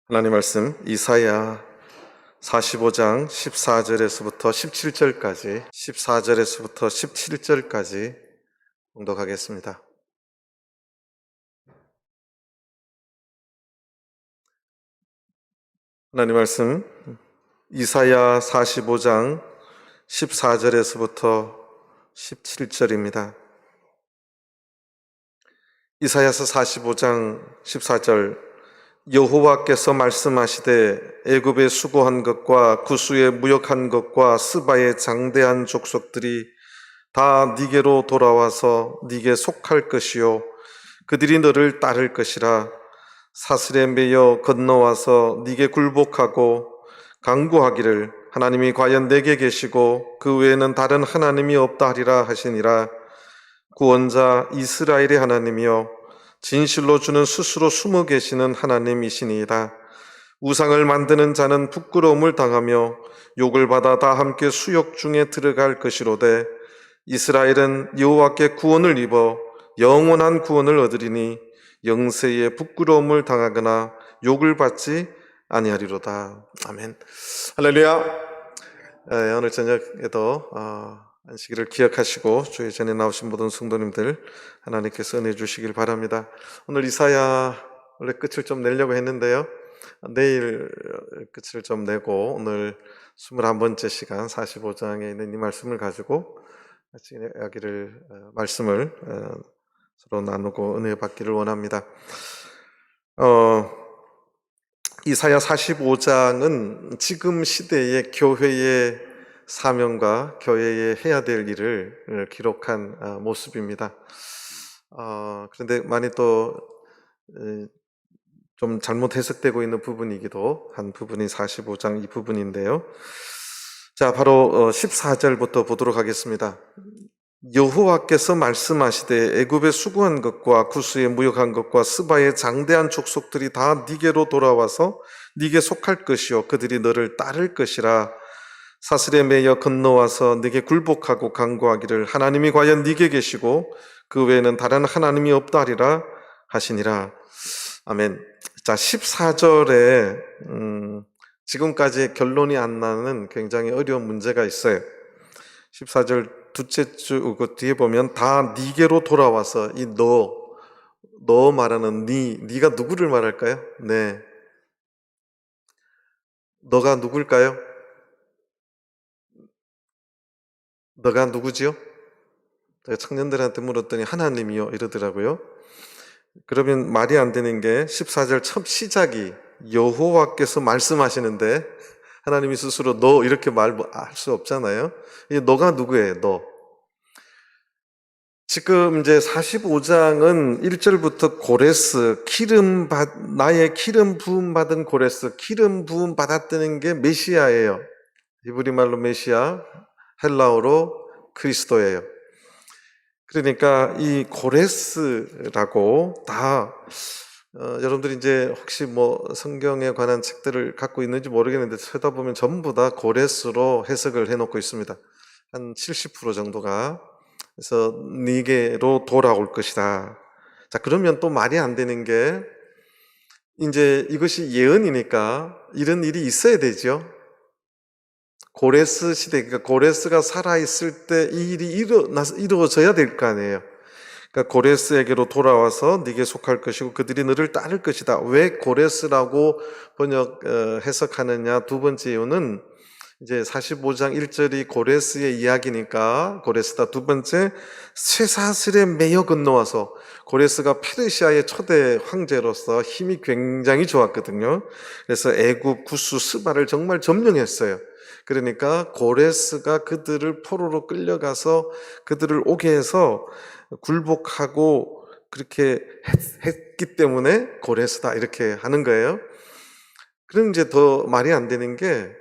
하나님 말씀 이사야 45장 14절에서부터 17절까지 14절에서부터 17절까지 봉독하겠습니다. 하나님 말씀 이사야 45장 14절에서부터 17절입니다. 이사야서 45장 14절 여호와께서 말씀하시되 애굽에 수고한 것과 구스에 무역한 것과 스바의 장대한 족속들이 다 네게로 돌아와서 네게 속할 것이요 그들이 너를 따를 것이라. 사슬에 매여 건너와서 네게 굴복하고 간구하기를 하나님이 과연 내게 계시고 그 외에는 다른 하나님이 없다 하리라 하시니라. 구원자 이스라엘의 하나님이여 진실로 주는 스스로 숨어 계시는 하나님이시니이다. 우상을 만드는 자는 부끄러움을 당하며 욕을 받아 다 함께 수욕 중에 들어갈 것이로되 이스라엘은 여호와께 구원을 입어 영원한 구원을 얻으리니 영세에 부끄러움을 당하거나 욕을 받지 아니하리로다. 아멘. 할렐루야. 오늘 저녁에도 안식일을 기억하시고 주의 전에 나오신 모든 성도님들 하나님께서 은혜 주시길 바랍니다. 오늘 이사야 원래 끝을 좀 내려고 했는데요, 내일 끝을 좀 내고 오늘 21번째 시간 45장에 있는 이 말씀을 가지고 같이 이야기를 말씀을 서로 나누고 은혜 받기를 원합니다. 이사야 45장은 지금 시대의 교회의 사명과 교회의 해야 될 일을 기록한 모습입니다. 그런데 많이 또 좀 잘못 해석되고 있는 부분이기도 한 부분이 45장 이 부분인데요. 자, 바로 14절부터 보도록 하겠습니다. 여호와께서 말씀하시되 애굽에 수고한 것과 구스에 무역한 것과 스바의 장대한 족속들이 다 네게로 돌아와서 네게 속할 것이요 그들이 너를 따를 것이라. 사슬에 매여 건너와서 네게 굴복하고 간구하기를 하나님이 과연 네게 계시고 그 외에는 다른 하나님이 없다 하리라 하시니라. 아멘. 자, 14절에 지금까지 결론이 안 나는 굉장히 어려운 문제가 있어요. 14절 둘째 주 그 뒤에 보면 다 네게로 돌아와서 이 너 말하는 네가 누구를 말할까요? 네, 너가 누굴까요? 너가 누구지요? 제가 청년들한테 물었더니 하나님이요 이러더라고요. 그러면 말이 안 되는 게 14절 첫 시작이 여호와께서 말씀하시는데 하나님이 스스로 너 이렇게 말할 수 없잖아요. 이 너가 누구예요? 너. 지금 이제 45장은 1절부터 고레스, 나의 기름 부음 받은 고레스, 기름 부음 받았다는 게 메시아예요. 히브리 말로 메시아, 헬라어로 그리스도예요. 그러니까 이 고레스라고 다 여러분들이 이제 혹시 뭐 성경에 관한 책들을 갖고 있는지 모르겠는데 쳐다보면 전부 다 고레스로 해석을 해놓고 있습니다. 한 70% 정도가. 그래서 네게로 돌아올 것이다. 자, 그러면 또 말이 안 되는 게 이제 이것이 예언이니까 이런 일이 있어야 되죠. 고레스 시대, 그러니까 고레스가 살아있을 때 이 일이 이루어져야 될 거 아니에요. 그러니까 고레스에게로 돌아와서 네게 속할 것이고 그들이 너를 따를 것이다. 왜 고레스라고 해석하느냐? 두 번째 이유는 이제 45장 1절이 고레스의 이야기니까 고레스다. 두 번째, 쇠사슬에 매여 건너와서 고레스가 페르시아의 초대 황제로서 힘이 굉장히 좋았거든요. 그래서 애굽, 구스, 스바를 정말 점령했어요. 그러니까 고레스가 그들을 포로로 끌려가서 그들을 오게 해서 굴복하고 그렇게 했기 때문에 고레스다 이렇게 하는 거예요. 그럼 이제 더 말이 안 되는 게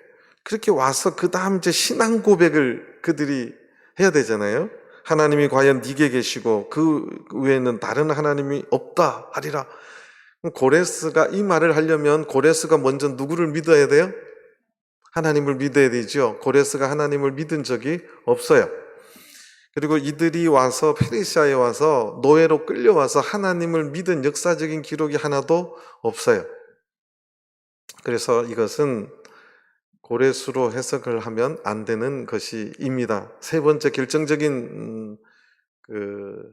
그렇게 와서 그 다음 이제 신앙 고백을 그들이 해야 되잖아요. 하나님이 과연 네게 계시고 그 외에는 다른 하나님이 없다 하리라. 고레스가 이 말을 하려면 고레스가 먼저 누구를 믿어야 돼요? 하나님을 믿어야 되죠. 고레스가 하나님을 믿은 적이 없어요. 그리고 이들이 와서 페르시아에 와서 노예로 끌려와서 하나님을 믿은 역사적인 기록이 하나도 없어요. 그래서 이것은 고레스로 해석을 하면 안 되는 것입니다. 세 번째 결정적인 그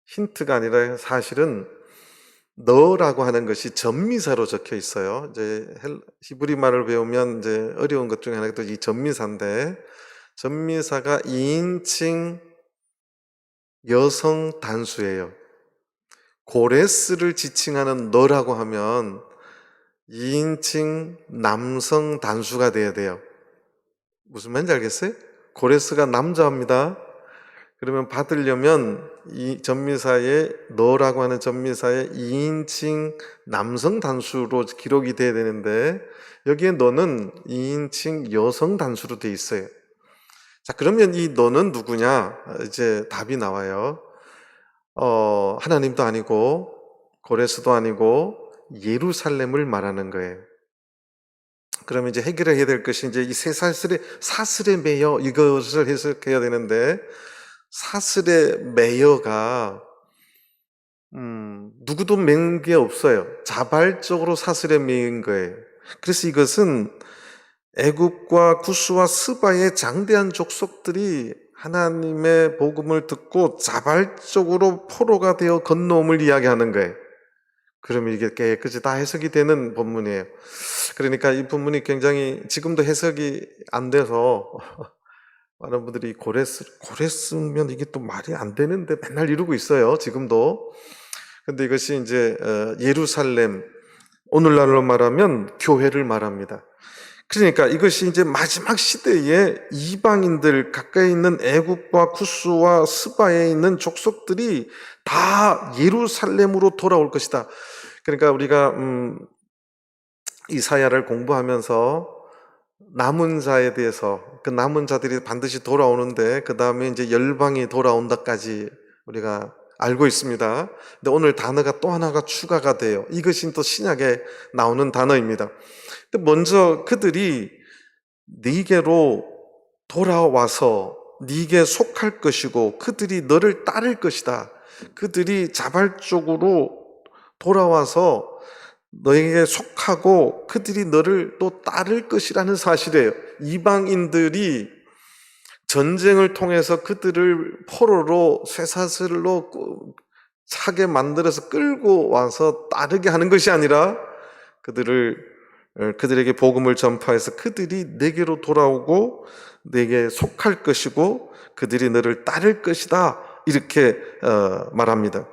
힌트가 아니라 사실은 너라고 하는 것이 전미사로 적혀 있어요. 이제 히브리 말을 배우면 이제 어려운 것 중에 하나가 또 이 전미사인데, 전미사가 2인칭 여성 단수예요. 고레스를 지칭하는 너라고 하면 2인칭 남성 단수가 돼야 돼요. 무슨 말인지 알겠어요? 고레스가 남자입니다. 그러면 받으려면 이 전미사에 너라고 하는 전미사에 2인칭 남성 단수로 기록이 돼야 되는데, 여기에 너는 2인칭 여성 단수로 돼 있어요. 자, 그러면 이 너는 누구냐? 이제 답이 나와요. 하나님도 아니고 고레스도 아니고 예루살렘을 말하는 거예요. 그러면 이제 해결해야 될 것이 이제 이 세 사슬에 매여 이것을 해석해야 되는데, 사슬의 매여가 누구도 맨 게 없어요. 자발적으로 사슬에 매인 거예요. 그래서 이것은 애굽과 구스와 스바의 장대한 족속들이 하나님의 복음을 듣고 자발적으로 포로가 되어 건너옴을 이야기하는 거예요. 그러면 이게 깨끗이 다 해석이 되는 본문이에요. 그러니까 이 본문이 굉장히 지금도 해석이 안 돼서 많은 분들이 고레스면 이게 또 말이 안 되는데 맨날 이러고 있어요. 지금도. 근데 이것이 이제 예루살렘, 오늘날로 말하면 교회를 말합니다. 그러니까 이것이 이제 마지막 시대에 이방인들, 가까이 있는 애굽과 쿠스와 스바에 있는 족속들이 다 예루살렘으로 돌아올 것이다. 그러니까 우리가 이사야를 공부하면서 남은 자에 대해서, 그 남은 자들이 반드시 돌아오는데 그 다음에 이제 열방이 돌아온다까지 우리가 알고 있습니다. 근데 오늘 단어가 또 하나가 추가가 돼요. 이것이 또 신약에 나오는 단어입니다. 근데 먼저 그들이 네게로 돌아와서 네게 속할 것이고 그들이 너를 따를 것이다. 그들이 자발적으로 돌아와서 너에게 속하고 그들이 너를 또 따를 것이라는 사실이에요. 이방인들이 전쟁을 통해서 그들을 포로로 쇠사슬로 차게 만들어서 끌고 와서 따르게 하는 것이 아니라 그들에게 복음을 전파해서 그들이 내게로 돌아오고 내게 속할 것이고 그들이 너를 따를 것이다, 이렇게 말합니다.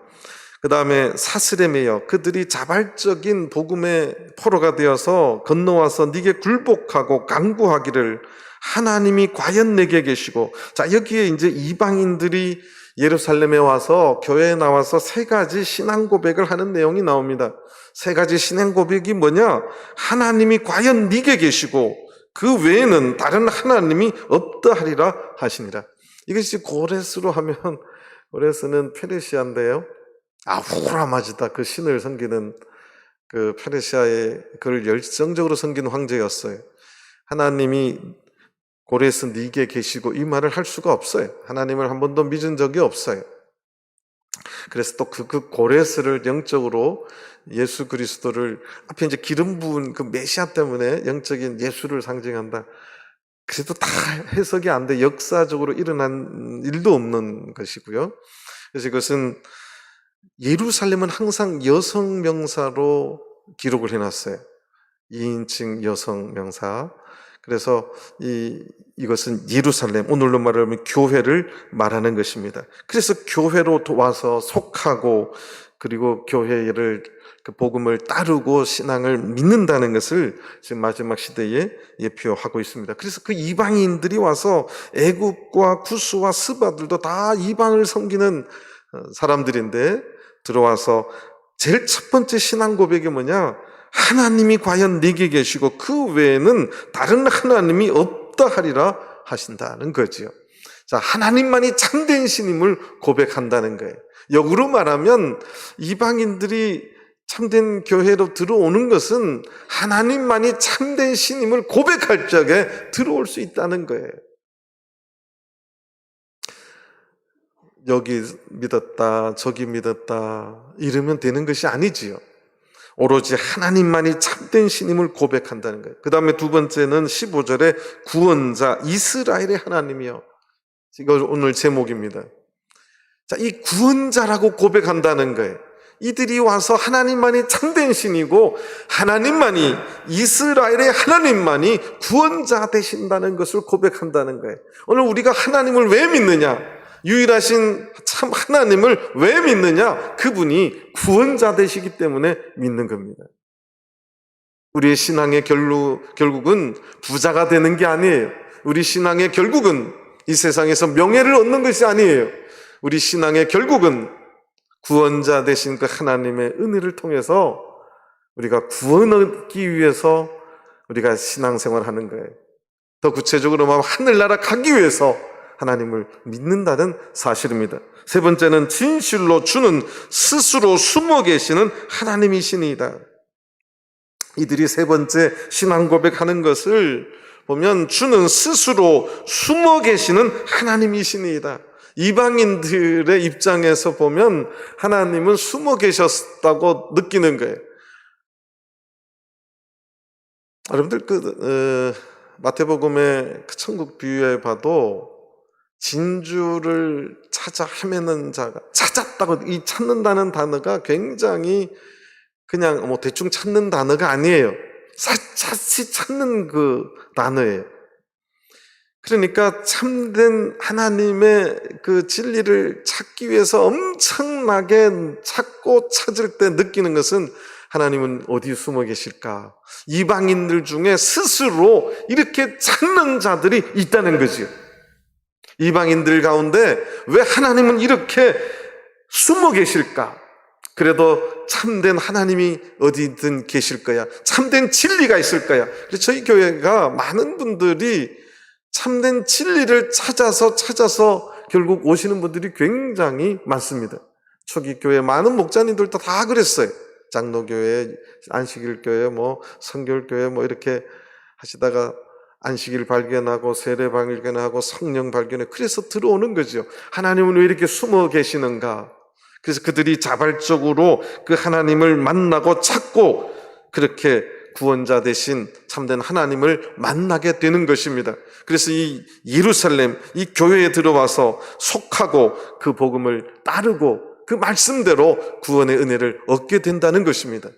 그 다음에 사슬에 매여 그들이 자발적인 복음의 포로가 되어서 건너와서 네게 굴복하고 간구하기를 하나님이 과연 내게 계시고. 자, 여기에 이제 이방인들이 예루살렘에 와서 교회에 나와서 세 가지 신앙 고백을 하는 내용이 나옵니다. 세 가지 신앙 고백이 뭐냐? 하나님이 과연 네게 계시고 그 외에는 다른 하나님이 없다 하리라 하시니라. 이것이 고레스로 하면, 고레스는 페르시아인데요, 아후라마즈다, 그 신을 섬기는 그 페르시아의 그를 열정적으로 섬기는 황제였어요. 하나님이 고레스 네게 계시고 이 말을 할 수가 없어요. 하나님을 한 번도 믿은 적이 없어요. 그래서 또 그 고레스를 영적으로 예수 그리스도를 앞에 이제 기름 부은 그 메시아 때문에 영적인 예수를 상징한다. 그래도 다 해석이 안 돼. 역사적으로 일어난 일도 없는 것이고요. 그래서 이것은 예루살렘은 항상 여성 명사로 기록을 해놨어요. 2인칭 여성 명사. 그래서 이것은 예루살렘, 오늘로 말하면 교회를 말하는 것입니다. 그래서 교회로 와서 속하고 그리고 교회를 그 복음을 따르고 신앙을 믿는다는 것을 지금 마지막 시대에 예표하고 있습니다. 그래서 그 이방인들이 와서 애굽과 구스와 스바들도 다 이방을 섬기는 사람들인데 들어와서 제일 첫 번째 신앙 고백이 뭐냐? 하나님이 과연 네게 계시고 그 외에는 다른 하나님이 없다 하리라 하신다는 거지요. 자, 하나님만이 참된 신임을 고백한다는 거예요. 역으로 말하면 이방인들이 참된 교회로 들어오는 것은 하나님만이 참된 신임을 고백할 적에 들어올 수 있다는 거예요. 여기 믿었다, 저기 믿었다 이러면 되는 것이 아니지요. 오로지 하나님만이 참된 신임을 고백한다는 거예요. 그 다음에 두 번째는 15절에 구원자 이스라엘의 하나님이요. 이거 오늘 제목입니다. 자, 이 구원자라고 고백한다는 거예요. 이들이 와서 하나님만이 참된 신이고 하나님만이, 이스라엘의 하나님만이 구원자 되신다는 것을 고백한다는 거예요. 오늘 우리가 하나님을 왜 믿느냐? 유일하신 참 하나님을 왜 믿느냐? 그분이 구원자 되시기 때문에 믿는 겁니다. 우리의 신앙의 결국은 부자가 되는 게 아니에요. 우리 신앙의 결국은 이 세상에서 명예를 얻는 것이 아니에요. 우리 신앙의 결국은 구원자 되신 그 하나님의 은혜를 통해서 우리가 구원 얻기 위해서 우리가 신앙생활을 하는 거예요. 더 구체적으로 말하면 하늘나라 가기 위해서 하나님을 믿는다는 사실입니다. 세 번째는 진실로 주는 스스로 숨어 계시는 하나님이시니이다. 이들이 세 번째 신앙 고백하는 것을 보면 주는 스스로 숨어 계시는 하나님이시니이다. 이방인들의 입장에서 보면 하나님은 숨어 계셨다고 느끼는 거예요. 여러분들 마태복음의 그 천국 비유에 봐도 진주를 찾아 헤매는 자가, 찾았다고, 이 찾는다는 단어가 굉장히 그냥 대충 찾는 단어가 아니에요. 샅샅이 찾는 그 단어예요. 그러니까 참된 하나님의 그 진리를 찾기 위해서 엄청나게 찾고 찾을 때 느끼는 것은 하나님은 어디 숨어 계실까? 이방인들 중에 스스로 이렇게 찾는 자들이 있다는 거지요. 이방인들 가운데 왜 하나님은 이렇게 숨어 계실까? 그래도 참된 하나님이 어디든 계실 거야. 참된 진리가 있을 거야. 그래서 저희 교회가 많은 분들이 참된 진리를 찾아서 결국 오시는 분들이 굉장히 많습니다. 초기 교회 많은 목자님들도 다 그랬어요. 장로교회, 안식일교회, 성결교회 이렇게 하시다가 안식일 발견하고 세례 발견하고 성령 발견해. 그래서 들어오는 거죠. 하나님은 왜 이렇게 숨어 계시는가? 그래서 그들이 자발적으로 그 하나님을 만나고 찾고 그렇게 구원자 되신 참된 하나님을 만나게 되는 것입니다. 그래서 이 예루살렘, 이 교회에 들어와서 속하고 그 복음을 따르고 그 말씀대로 구원의 은혜를 얻게 된다는 것입니다.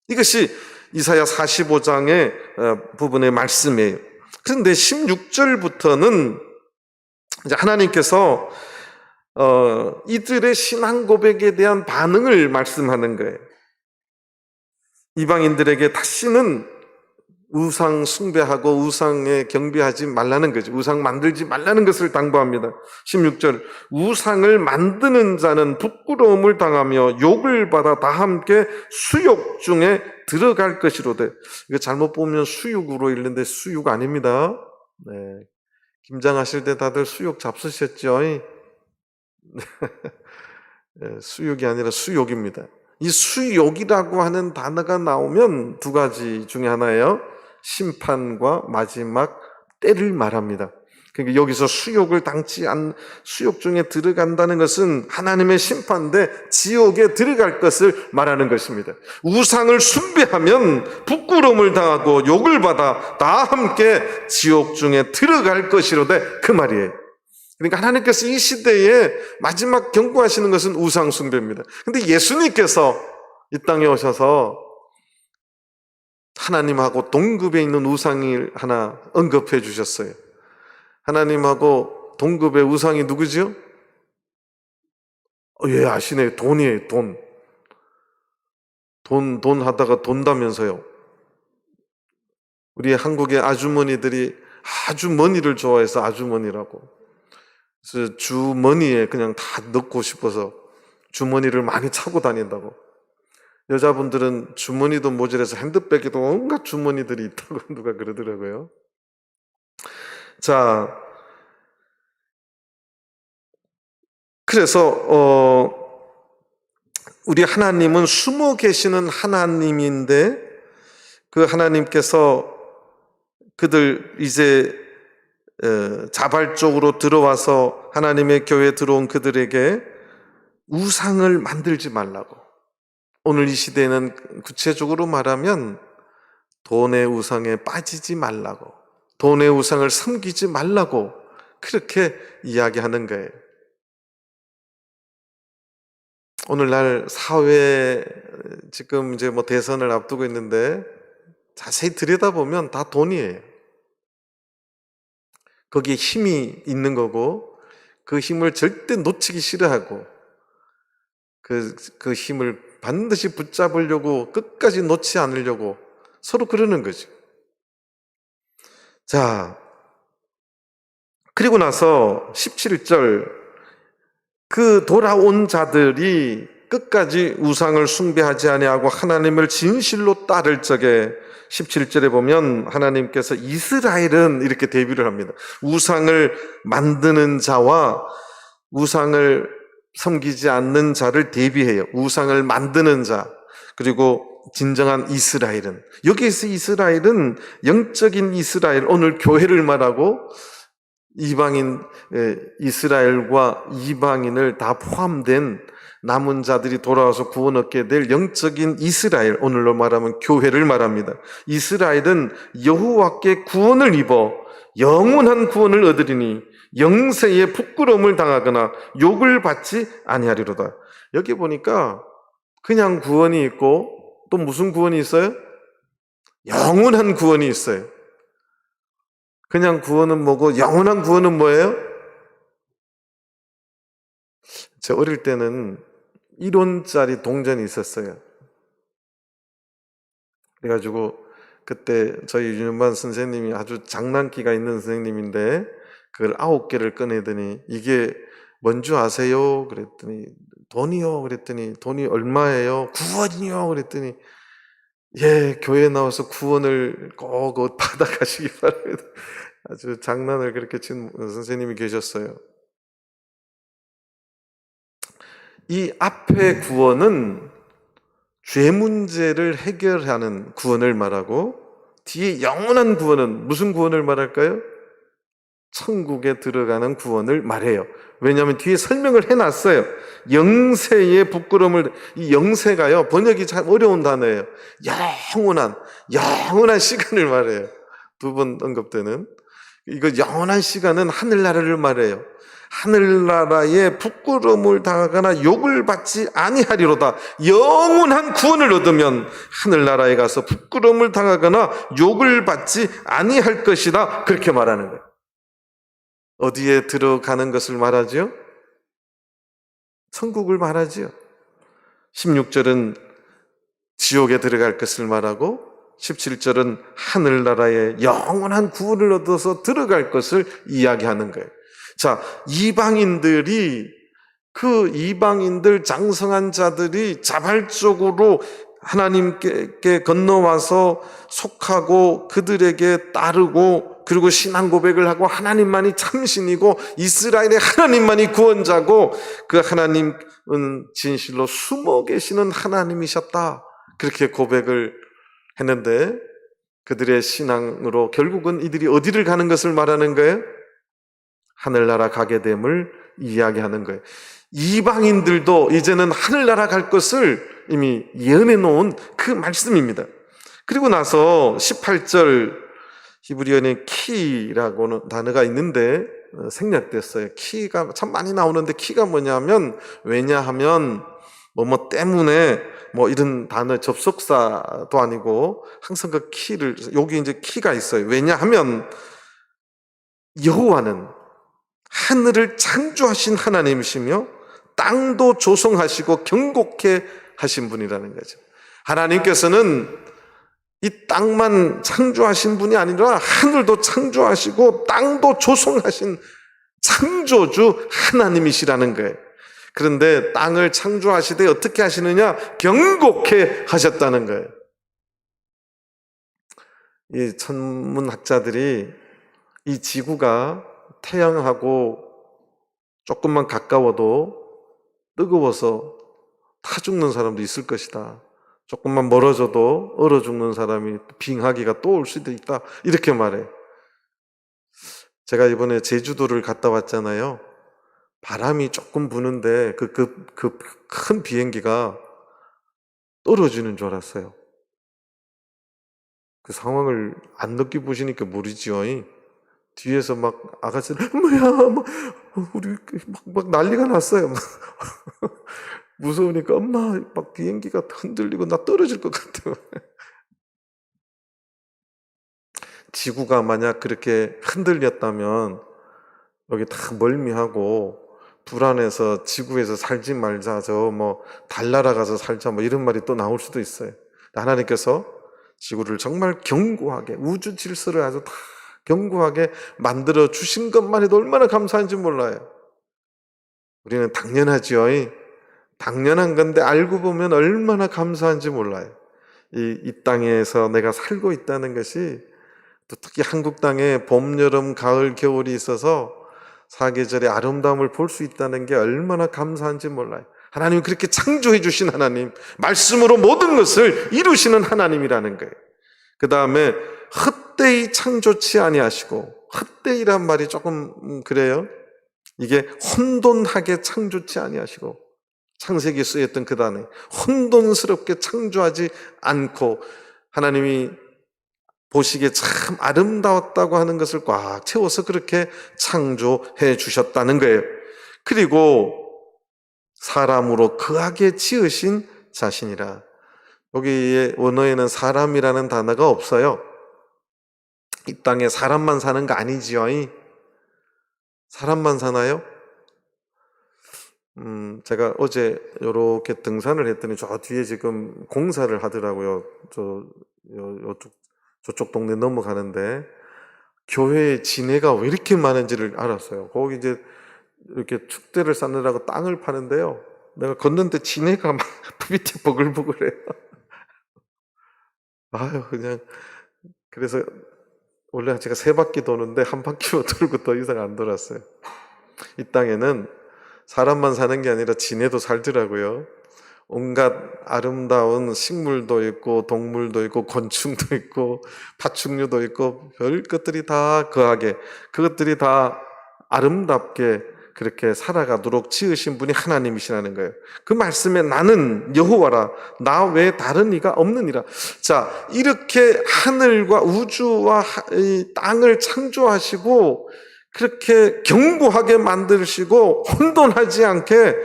이것이 이사야 45장의 부분의 말씀이에요. 그런데 16절부터는 이제 하나님께서 이들의 신앙 고백에 대한 반응을 말씀하는 거예요. 이방인들에게 다시는 우상 숭배하고 우상에 경배하지 말라는 거죠. 우상 만들지 말라는 것을 당부합니다. 16절, 우상을 만드는 자는 부끄러움을 당하며 욕을 받아 다 함께 수욕 중에 들어갈 것이로되. 이거 잘못 보면 수육으로 읽는데 수육 아닙니다. 네. 김장하실 때 다들 수육 잡수셨죠? 네, 수육이 아니라 수욕입니다. 이 수욕이라고 하는 단어가 나오면 두 가지 중에 하나예요. 심판과 마지막 때를 말합니다. 그러니까 여기서 수욕을 당치 수욕 중에 들어간다는 것은 하나님의 심판대 지옥에 들어갈 것을 말하는 것입니다. 우상을 숭배하면 부끄러움을 당하고 욕을 받아 다 함께 지옥 중에 들어갈 것이로되 그 말이에요. 그러니까 하나님께서 이 시대에 마지막 경고하시는 것은 우상 숭배입니다. 근데 예수님께서 이 땅에 오셔서 하나님하고 동급에 있는 우상을 하나 언급해 주셨어요. 하나님하고 동급의 우상이 누구죠? 예, 아시네요. 돈이에요, 돈. 돈 하다가 돈다면서요. 우리 한국의 아주머니들이 아주 머니를 좋아해서 아주머니라고. 그래서 주머니에 그냥 다 넣고 싶어서 주머니를 많이 차고 다닌다고. 여자분들은 주머니도 모자라서 핸드백에도 온갖 주머니들이 있다고 누가 그러더라고요. 자, 그래서 우리 하나님은 숨어 계시는 하나님인데 그 하나님께서 그들 이제 자발적으로 들어와서 하나님의 교회에 들어온 그들에게 우상을 만들지 말라고, 오늘 이 시대에는 구체적으로 말하면 돈의 우상에 빠지지 말라고, 돈의 우상을 섬기지 말라고 그렇게 이야기하는 거예요. 오늘날 사회 지금 이제 뭐 대선을 앞두고 있는데 자세히 들여다보면 다 돈이에요. 거기에 힘이 있는 거고 그 힘을 절대 놓치기 싫어하고 그 힘을 반드시 붙잡으려고 끝까지 놓지 않으려고 서로 그러는 거죠. 자, 그리고 나서 17절 그 돌아온 자들이 끝까지 우상을 숭배하지 아니하고 하나님을 진실로 따를 적에 17절에 보면 하나님께서 이스라엘은 이렇게 대비를 합니다. 우상을 만드는 자와 우상을 섬기지 않는 자를 대비해요. 우상을 만드는 자, 그리고 진정한 이스라엘은, 여기에서 이스라엘은 영적인 이스라엘, 오늘 교회를 말하고 이방인 이스라엘과 이방인을 다 포함된 남은 자들이 돌아와서 구원 얻게 될 영적인 이스라엘, 오늘로 말하면 교회를 말합니다. 이스라엘은 여호와께 구원을 입어 영원한 구원을 얻으리니 영세에 부끄러움을 당하거나 욕을 받지 아니하리로다. 여기 보니까 그냥 구원이 있고 또 무슨 구원이 있어요? 영원한 구원이 있어요. 그냥 구원은 뭐고 영원한 구원은 뭐예요? 저 어릴 때는 이론짜리 동전이 있었어요. 그래가지고 그때 저희 윤현반 선생님이 아주 장난기가 있는 선생님인데 그걸 9개를 꺼내더니 이게 뭔지 아세요? 그랬더니 돈이요. 그랬더니 돈이 얼마예요? 구원이요. 그랬더니 예, 교회 나와서 구원을 꼭 받아가시기 바랍니다. 아주 장난을 그렇게 친 선생님이 계셨어요. 이 앞의 구원은 죄 문제를 해결하는 구원을 말하고 뒤에 영원한 구원은 무슨 구원을 말할까요? 천국에 들어가는 구원을 말해요. 왜냐하면 뒤에 설명을 해놨어요. 영세의 부끄러움을, 이 영세가요, 번역이 참 어려운 단어예요. 영원한 시간을 말해요. 2번 언급되는. 이거 영원한 시간은 하늘나라를 말해요. 하늘나라에 부끄러움을 당하거나 욕을 받지 아니하리로다. 영원한 구원을 얻으면 하늘나라에 가서 부끄러움을 당하거나 욕을 받지 아니할 것이다. 그렇게 말하는 거예요. 어디에 들어가는 것을 말하죠? 천국을 말하지요. 16절은 지옥에 들어갈 것을 말하고 17절은 하늘나라에 영원한 구원을 얻어서 들어갈 것을 이야기하는 거예요. 자, 그 이방인들 장성한 자들이 자발적으로 하나님께 건너와서 속하고 그들에게 따르고 그리고 신앙 고백을 하고 하나님만이 참신이고 이스라엘의 하나님만이 구원자고 그 하나님은 진실로 숨어 계시는 하나님이셨다. 그렇게 고백을 했는데 그들의 신앙으로 결국은 이들이 어디를 가는 것을 말하는 거예요? 하늘나라 가게 됨을 이야기하는 거예요. 이방인들도 이제는 하늘나라 갈 것을 이미 예언해 놓은 그 말씀입니다. 그리고 나서 18절 히브리어는 키라고는 단어가 있는데 생략됐어요. 키가 참 많이 나오는데 키가 뭐냐면 왜냐하면 뭐 때문에 뭐 이런 단어 접속사도 아니고 항상 그 키를 여기 이제 키가 있어요. 왜냐하면 여호와는 하늘을 창조하신 하나님이시며 땅도 조성하시고 경곡해 하신 분이라는 거죠. 하나님께서는 이 땅만 창조하신 분이 아니라 하늘도 창조하시고 땅도 조성하신 창조주 하나님이시라는 거예요. 그런데 땅을 창조하시되 어떻게 하시느냐? 경곡해 하셨다는 거예요. 이 천문학자들이 이 지구가 태양하고 조금만 가까워도 뜨거워서 타 죽는 사람도 있을 것이다. 조금만 멀어져도 얼어 죽는 사람이 빙하기가 또 올 수도 있다. 이렇게 말해. 제가 이번에 제주도를 갔다 왔잖아요. 바람이 조금 부는데 그 큰 비행기가 떨어지는 줄 알았어요. 그 상황을 안 느껴보시니까 모르지요. 뒤에서 막 아가씨들 뭐야 막 우리 막 난리가 났어요. 무서우니까 엄마 막 비행기가 흔들리고 나 떨어질 것 같아요. 지구가 만약 그렇게 흔들렸다면 여기 다 멀미하고 불안해서 지구에서 살지 말자, 저 뭐 달 날아가서 살자 뭐 이런 말이 또 나올 수도 있어요. 하나님께서 지구를 정말 견고하게, 우주 질서를 아주 다 견고하게 만들어 주신 것만 해도 얼마나 감사한지 몰라요. 우리는 당연하지요. 당연한 건데 알고 보면 얼마나 감사한지 몰라요. 이 땅에서 내가 살고 있다는 것이, 또 특히 한국 땅에 봄, 여름, 가을, 겨울이 있어서 사계절의 아름다움을 볼 수 있다는 게 얼마나 감사한지 몰라요. 하나님이 그렇게 창조해 주신 하나님, 말씀으로 모든 것을 이루시는 하나님이라는 거예요. 그 다음에 헛되이 창조치 아니하시고, 헛되이란 말이 조금 그래요. 이게 혼돈하게 창조치 아니하시고, 창세기에 쓰였던 그 단어, 혼돈스럽게 창조하지 않고 하나님이 보시기에 참 아름다웠다고 하는 것을 꽉 채워서 그렇게 창조해 주셨다는 거예요. 그리고 사람으로 거하게 지으신 자신이라. 여기에 원어에는 사람이라는 단어가 없어요. 이 땅에 사람만 사는 거 아니지요. 사람만 사나요? 제가 어제 이렇게 등산을 했더니 저 뒤에 지금 공사를 하더라고요. 저쪽 동네 넘어가는데 교회에 진해가 왜 이렇게 많은지를 알았어요. 거기 이제 이렇게 축대를 쌓느라고 땅을 파는데요. 내가 걷는데 진해가 막 밑에 버글버글해요. 아유, 그냥. 그래서 원래 제가 3바퀴 도는데 한 바퀴만 돌고 더 이상 안 돌았어요. 이 땅에는 사람만 사는 게 아니라 진해도 살더라고요. 온갖 아름다운 식물도 있고 동물도 있고 곤충도 있고 파충류도 있고 별 것들이 다 거하게, 그것들이 다 아름답게 그렇게 살아가도록 지으신 분이 하나님이시라는 거예요. 그 말씀에 나는 여호와라, 나 외에 다른 이가 없느니라. 자, 이렇게 하늘과 우주와 이 땅을 창조하시고 그렇게 견고하게 만드시고 혼돈하지 않게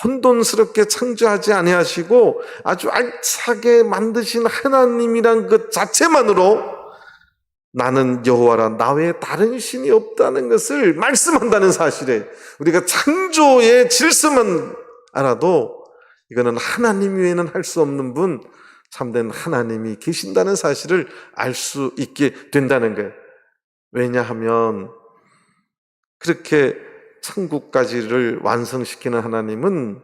혼돈스럽게 창조하지 아니하시고 아주 알차게 만드신 하나님이란 것 자체만으로 나는 여호와라, 나 외에 다른 신이 없다는 것을 말씀한다는 사실에, 우리가 창조의 질서만 알아도 이거는 하나님 외에는 할 수 없는 분, 참된 하나님이 계신다는 사실을 알 수 있게 된다는 거예요. 왜냐하면 그렇게 천국까지를 완성시키는 하나님은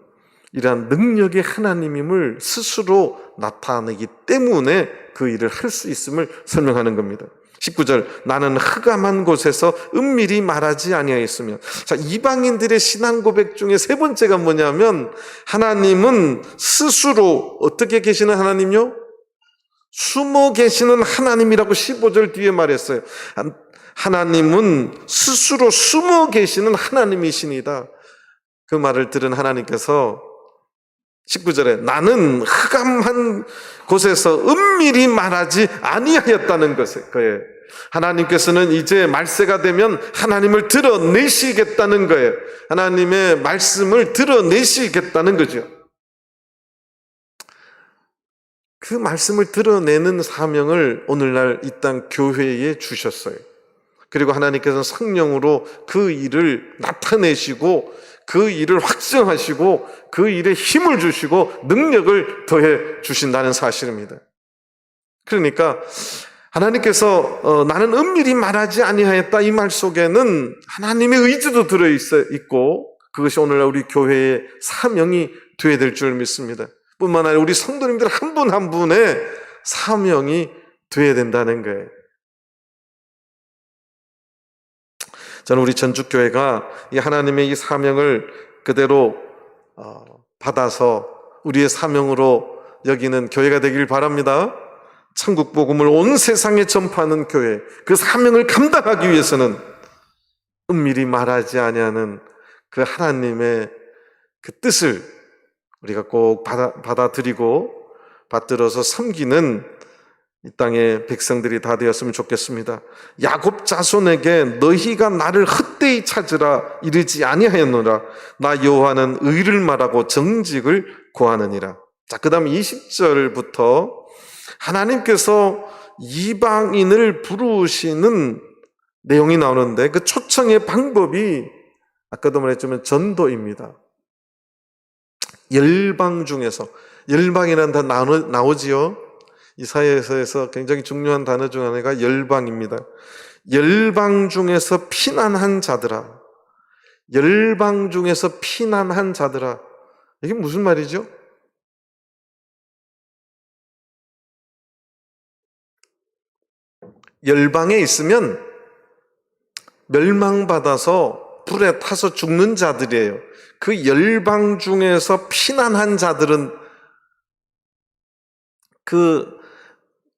이러한 능력의 하나님임을 스스로 나타내기 때문에 그 일을 할 수 있음을 설명하는 겁니다. 19절, 나는 흑암한 곳에서 은밀히 말하지 아니하였으며. 자, 이방인들의 신앙 고백 중에 3번째가 뭐냐면, 하나님은 스스로 어떻게 계시는 하나님요? 숨어 계시는 하나님이라고 15절 뒤에 말했어요. 하나님은 스스로 숨어 계시는 하나님이시니다. 그 말을 들은 하나님께서 19절에 나는 흑암한 곳에서 은밀히 말하지 아니하였다는 거예요. 하나님께서는 이제 말세가 되면 하나님을 드러내시겠다는 거예요. 하나님의 말씀을 드러내시겠다는 거죠. 그 말씀을 드러내는 사명을 오늘날 이 땅 교회에 주셨어요. 그리고 하나님께서는 성령으로 그 일을 나타내시고 그 일을 확정하시고 그 일에 힘을 주시고 능력을 더해 주신다는 사실입니다. 그러니까 하나님께서 나는 은밀히 말하지 아니하였다, 이 말 속에는 하나님의 의지도 들어있고 그것이 오늘날 우리 교회의 사명이 되어야 될 줄 믿습니다. 뿐만 아니라 우리 성도님들 한 분 한 분의 사명이 되어야 된다는 거예요. 저는 우리 전주교회가 이 하나님의 이 사명을 그대로 받아서 우리의 사명으로 여기는 교회가 되길 바랍니다. 천국 복음을 온 세상에 전파하는 교회, 그 사명을 감당하기 위해서는 은밀히 말하지 아니하는 그 하나님의 그 뜻을 우리가 꼭 받아들이고 받들어서 섬기는 이 땅의 백성들이 다 되었으면 좋겠습니다. 야곱 자손에게 너희가 나를 헛되이 찾으라 이르지 아니하였노라. 나 여호와는 의를 말하고 정직을 구하느니라. 자, 그 다음 20절부터 하나님께서 이방인을 부르시는 내용이 나오는데 그 초청의 방법이 아까도 말했지만 전도입니다. 열방 중에서, 열방이라는 단어 나오지요. 이사야서에서 굉장히 중요한 단어 중 하나가 열방입니다. 열방 중에서 피난한 자들아, 열방 중에서 피난한 자들아. 이게 무슨 말이죠? 열방에 있으면 멸망받아서 불에 타서 죽는 자들이에요. 그 열방 중에서 피난한 자들은 그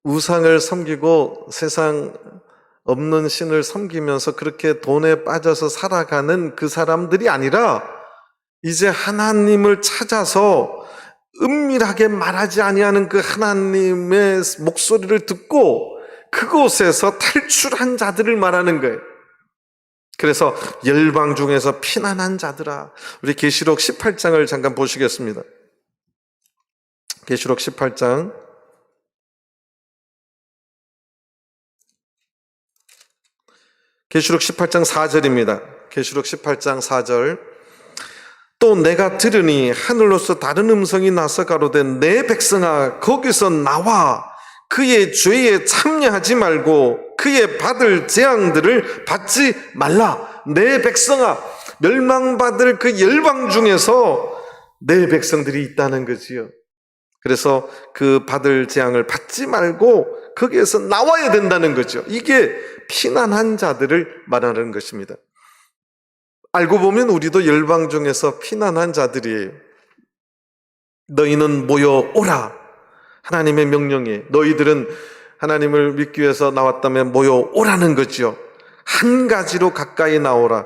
우상을 섬기고 세상 없는 신을 섬기면서 그렇게 돈에 빠져서 살아가는 그 사람들이 아니라 이제 하나님을 찾아서 은밀하게 말하지 아니하는 그 하나님의 목소리를 듣고 그곳에서 탈출한 자들을 말하는 거예요. 그래서 열방 중에서 피난한 자들아. 우리 계시록 18장을 잠깐 보시겠습니다. 계시록 18장 계시록 18장 4절입니다. 계시록 18장 4절. 또 내가 들으니 하늘로서 다른 음성이 나서 가로되 내 백성아 거기서 나와 그의 죄에 참여하지 말고 그의 받을 재앙들을 받지 말라. 내 백성아, 멸망받을 그 열방 중에서 내 백성들이 있다는 거지요. 그래서 그 받을 재앙을 받지 말고 거기에서 나와야 된다는 거죠. 이게 피난한 자들을 말하는 것입니다. 알고 보면 우리도 열방 중에서 피난한 자들이에요. 너희는 모여오라. 하나님의 명령에 너희들은 하나님을 믿기 위해서 나왔다면 모여오라는 거죠. 한 가지로 가까이 나오라.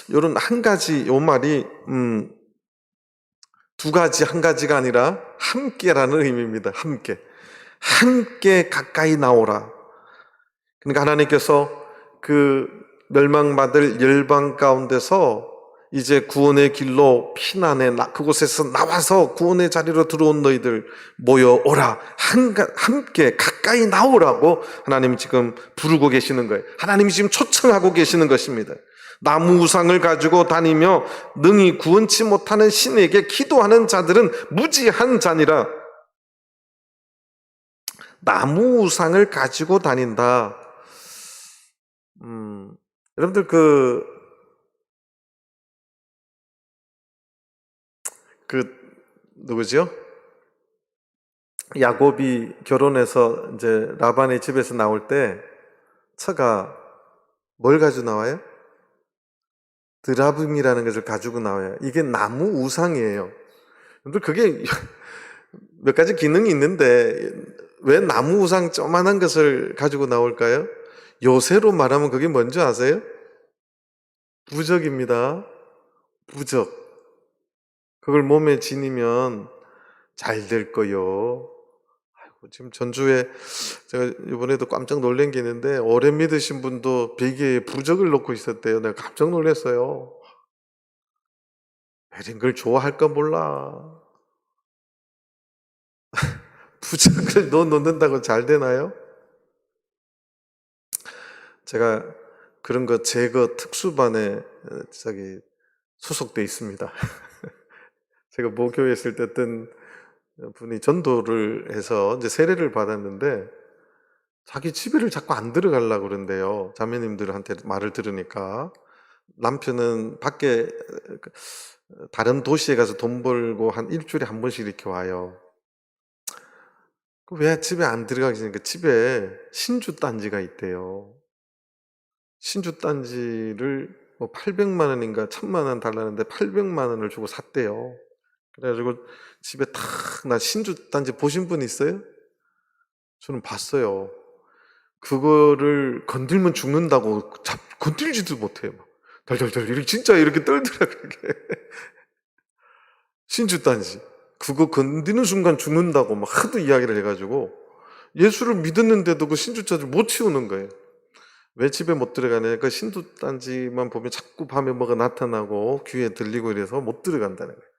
이런 한 가지, 요 말이 두 가지, 한 가지가 아니라 함께라는 의미입니다. 함께 가까이 나오라. 그러니까 하나님께서 그 멸망받을 열방 가운데서 이제 구원의 길로 피난해 그곳에서 나와서 구원의 자리로 들어온 너희들 모여오라. 함께 가까이 나오라고 하나님 지금 부르고 계시는 거예요. 하나님이 지금 초청하고 계시는 것입니다. 나무 우상을 가지고 다니며 능히 구원치 못하는 신에게 기도하는 자들은 무지한 자니라. 나무 우상을 가지고 다닌다. 여러분들 누구죠? 야곱이 결혼해서 이제 라반의 집에서 나올 때 처가 뭘 가지고 나와요? 드라빔이라는 것을 가지고 나와요. 이게 나무 우상이에요. 여러분들 그게 몇 가지 기능이 있는데 왜 나무 우상 조그만한 것을 가지고 나올까요? 요새로 말하면 그게 뭔지 아세요? 부적입니다. 부적. 그걸 몸에 지니면 잘 될 거요. 아이고, 지금 전주에 제가 이번에도 깜짝 놀란 게 있는데 오래 믿으신 분도 베개에 부적을 놓고 있었대요. 내가 깜짝 놀랐어요. 이런 걸 좋아할까 몰라. 부적을 놓는다고 잘 되나요? 제가 그런 거 제거 특수반에 소속돼 있습니다. 제가 모교에 있을 때 어떤 분이 전도를 해서 이제 세례를 받았는데 자기 집에를 자꾸 안 들어가려고 그런대요. 자매님들한테 말을 들으니까. 남편은 밖에 다른 도시에 가서 돈 벌고 한 일주일에 한 번씩 이렇게 와요. 왜 집에 안 들어가시니까 집에 신주 단지가 있대요. 신주 단지를 뭐 800만 원인가 1000만 원 달라는데 800만 원을 주고 샀대요. 그래가지고 집에 나 신주 단지 보신 분 있어요? 저는 봤어요. 그거를 건들면 죽는다고 건들지도 못해요. 덜덜덜 이렇게 진짜 이렇게 떨더라 그렇게. 신주 단지 그거 건드는 순간 죽는다고 막 하도 이야기를 해가지고 예수를 믿었는데도 그 신주자들 못 치우는 거예요. 왜 집에 못 들어가냐? 그 신두단지만 보면 자꾸 밤에 뭐가 나타나고 귀에 들리고 이래서 못 들어간다는 거예요.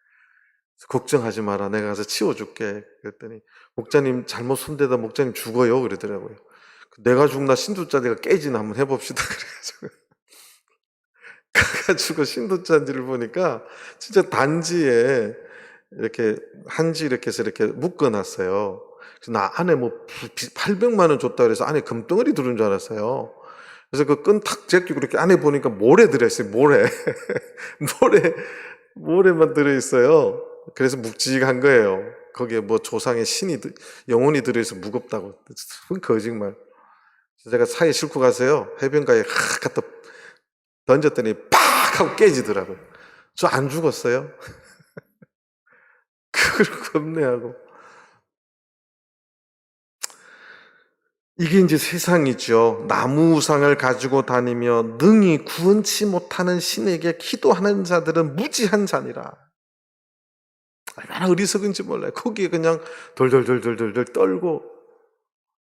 걱정하지 마라. 내가 가서 치워줄게. 그랬더니 목자님 잘못 손대다 목자님 죽어요. 그러더라고요. 내가 죽나 신두단지가 깨지나 한번 해봅시다. 그래가지고 가가지고 신도잔지를 보니까 진짜 단지에 이렇게 한지 이렇게 해서 이렇게 묶어놨어요. 그래서 나 안에 뭐 800만 원 줬다 그래서 안에 금덩어리 들은 줄 알았어요. 그래서 그 끈 탁 제끼고 이렇게 안에 보니까 모래 들어있어요. 모래. 모래만 들어있어요. 그래서 묵직한 거예요. 거기에 뭐 조상의 신이, 영혼이 들어있어 무겁다고. 거짓말. 제가 차에 싣고 가서요. 해변가에 갖다 던졌더니 팍 하고 깨지더라고요. 저 안 죽었어요. 그걸 겁내하고. 이게 이제 세상이죠. 나무 우상을 가지고 다니며 능히 구원치 못하는 신에게 기도하는 자들은 무지한 자니라. 얼마나 어리석은지 몰라요. 거기에 그냥 돌돌돌돌돌 떨고.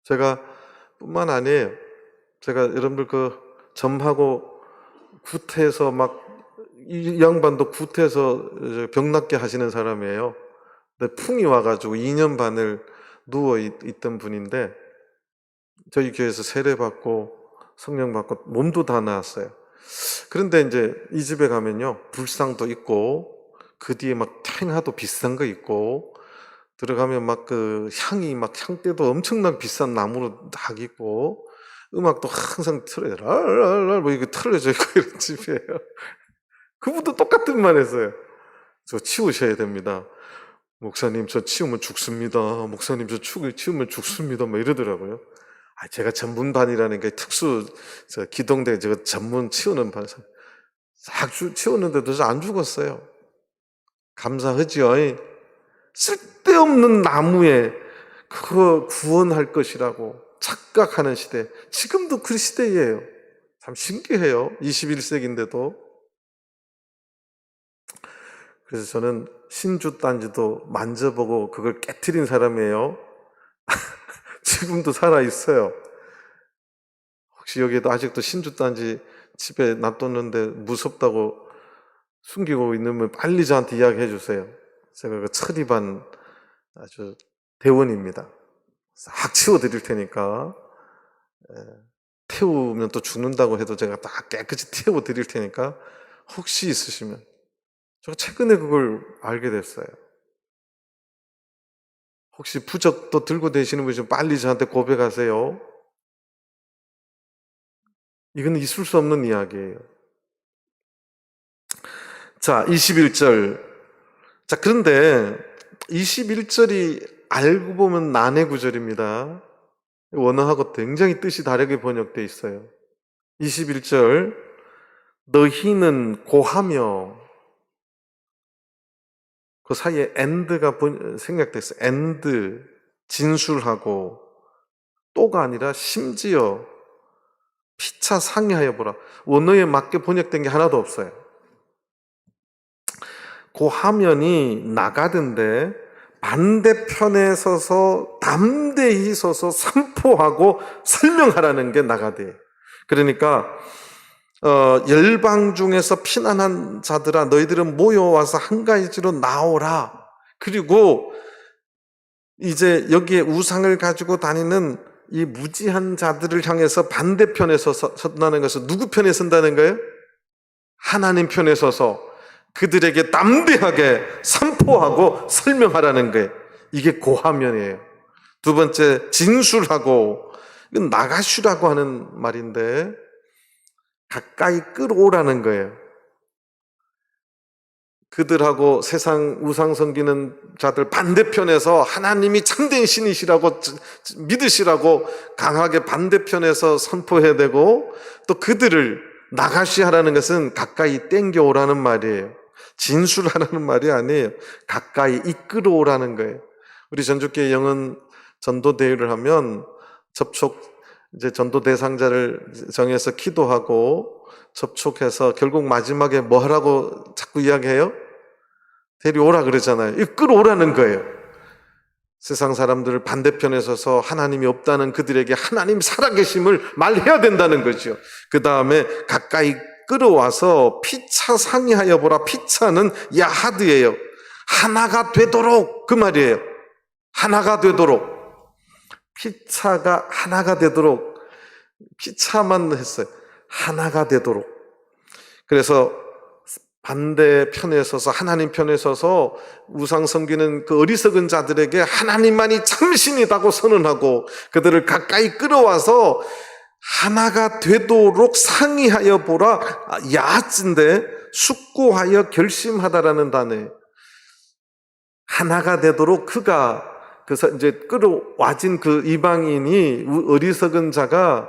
제가 뿐만 아니에요. 제가 여러분들 그 점하고 구태에서 막 이 양반도 구태에서 병 낫게 하시는 사람이에요. 근데 풍이 와가지고 2년 반을 누워 있던 분인데 저희 교회에서 세례 받고 성령 받고 몸도 다 나았어요. 그런데 이제 이 집에 가면요 불상도 있고 그 뒤에 막 탱하도 비싼 거 있고 들어가면 막 그 향이 막 향대도 엄청나게 비싼 나무로 딱 있고 음악도 항상 틀어요. 랄랄랄 뭐 이거 틀어져 있고 이런 집이에요. 그분도 똑같은 말 했어요. 저 치우셔야 됩니다. 목사님 저 치우면 죽습니다. 목사님 저 치우면 죽습니다. 뭐 이러더라고요. 제가 전문반이라는 게 특수 기동대 제가 전문 치우는 반 싹 치우는데도 안 죽었어요. 감사하지요. 쓸데없는 나무에 그거 구원할 것이라고 착각하는 시대. 지금도 그 시대예요. 참 신기해요. 21세기인데도. 그래서 저는 신주단지도 만져보고 그걸 깨트린 사람이에요. 지금도 살아있어요. 혹시 여기에도 아직도 신주단지 집에 놔뒀는데 무섭다고 숨기고 있으면 빨리 저한테 이야기해 주세요. 제가 그 철입한 아주 대원입니다. 싹 치워드릴 테니까. 태우면 또 죽는다고 해도 제가 다 깨끗이 태워드릴 테니까 혹시 있으시면. 제가 최근에 그걸 알게 됐어요. 혹시 부적도 들고 다니시는 분이 좀 빨리 저한테 고백하세요. 이건 있을 수 없는 이야기예요. 자, 21절. 자, 그런데 21절이 알고 보면 난해 구절입니다. 원어하고 굉장히 뜻이 다르게 번역되어 있어요. 21절. 너희는 고하며 그 사이에 and가 생략됐어요. and 진술하고 또가 아니라 심지어 피차 상의하여 보라. 원어에 맞게 번역된 게 하나도 없어요. 그 화면이 나가던데 반대편에 서서 담대히 서서 선포하고 설명하라는 게 나가대. 그러니까 열방 중에서 피난한 자들아 너희들은 모여와서 한 가지로 나오라. 그리고 이제 여기에 우상을 가지고 다니는 이 무지한 자들을 향해서 반대편에 선다는 것은 누구 편에 선다는 거예요? 하나님 편에 서서 그들에게 담대하게 선포하고 설명하라는 거예요. 이게 고화면이에요. 두 번째 진술하고, 이건 나가슈라고 하는 말인데 가까이 끌어오라는 거예요. 그들하고 세상 우상 섬기는 자들 반대편에서 하나님이 참된 신이시라고 믿으시라고 강하게 반대편에서 선포해야 되고, 또 그들을 나가시 하라는 것은 가까이 땡겨오라는 말이에요. 진술하라는 말이 아니에요. 가까이 이끌어 오라는 거예요. 우리 전주교회 영은 전도 대회를 하면 이제 전도 대상자를 정해서 기도하고 접촉해서 결국 마지막에 뭐 하라고 자꾸 이야기해요? 데려오라 그러잖아요. 이 끌어오라는 거예요. 세상 사람들 반대편에 서서 하나님이 없다는 그들에게 하나님 살아계심을 말해야 된다는 거죠. 그 다음에 가까이 끌어와서 피차 상의하여 보라. 피차는 야하드예요. 하나가 되도록, 그 말이에요. 하나가 되도록. 피차가 하나가 되도록. 피차만 했어요. 하나가 되도록. 그래서 반대편에 서서, 하나님 편에 서서 우상 섬기는 그 어리석은 자들에게 하나님만이 참신이라고 선언하고 그들을 가까이 끌어와서 하나가 되도록 상의하여 보라. 야한인데 숙고하여 결심하다라는 단어예요. 하나가 되도록 그가, 그래서 이제 끌어와진 그 이방인이, 어리석은 자가